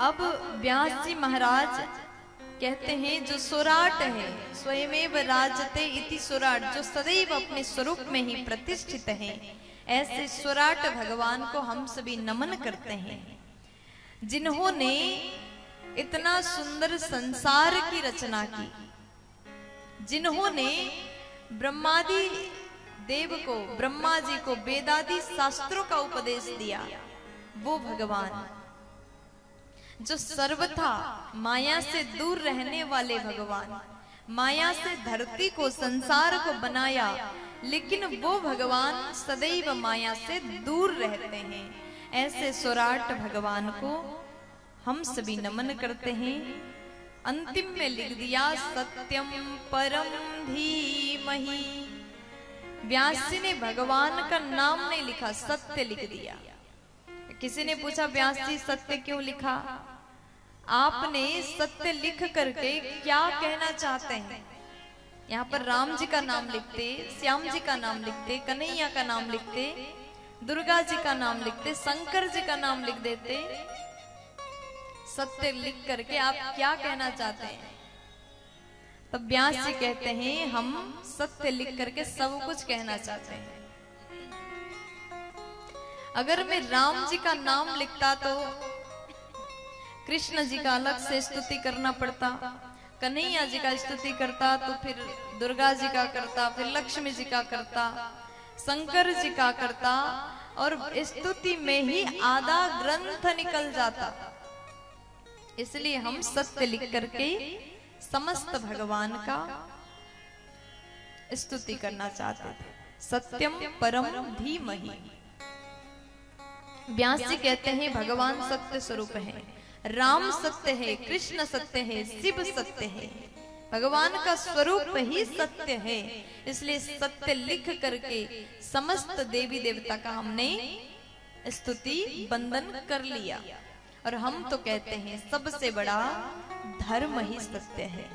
अब व्यास जी महाराज कहते हैं जो सुराट है स्वयमेव राजते इति सुराट, जो सदैव अपने स्वरूप में ही प्रतिष्ठित है, ऐसे सुराट भगवान को हम सभी नमन करते हैं, जिन्होंने इतना सुंदर संसार की रचना की, जिन्होंने ब्रह्मादि देव को, ब्रह्मा जी को वेदादि शास्त्रों का उपदेश दिया, वो भगवान जो सर्वथा माया से दूर रहने वाले भगवान, माया से धरती को, संसार को बनाया, लेकिन वो भगवान सदैव माया से दूर रहते हैं, ऐसे सुराट भगवान को हम सभी नमन करते हैं। अंतिम में लिख दिया सत्यम परम धीमहि। व्यास जी ने भगवान का नाम नहीं लिखा, सत्य लिख दिया। किसी ने पूछा व्यास जी सत्य क्यों लिखा? आपने सत्य लिख करके क्या कहना चाहते हैं? यहाँ पर राम जी का नाम लिखते, श्याम जी का नाम लिखते, कन्हैया का नाम लिखते, दुर्गा जी का नाम लिखते, शंकर जी का नाम लिख देते, सत्य लिख करके आप क्या कहना चाहते हैं? तब व्यास जी कहते हैं हम सत्य लिख करके सब कुछ कहना चाहते हैं। अगर मैं राम जी का नाम लिखता तो कृष्ण जी का अलग से स्तुति करना पड़ता, कन्हैया जी का स्तुति करता तो फिर दुर्गा जी का करता, फिर लक्ष्मी जी का करता, शंकर जी का करता, और स्तुति में ही आधा ग्रंथ निकल जाता। इसलिए हम सत्य लिख करके समस्त भगवान का स्तुति करना चाहते थे। सत्यम परम धीमहि। व्यास जी कहते हैं भगवान सत्य स्वरूप है, राम सत्य है, कृष्ण सत्य है, शिव सत्य है, भगवान का स्वरूप ही सत्य है। इसलिए सत्य लिख करके समस्त देवी देवता का हमने स्तुति बंदन कर लिया। और हम तो कहते हैं सबसे बड़ा धर्म ही सत्य है।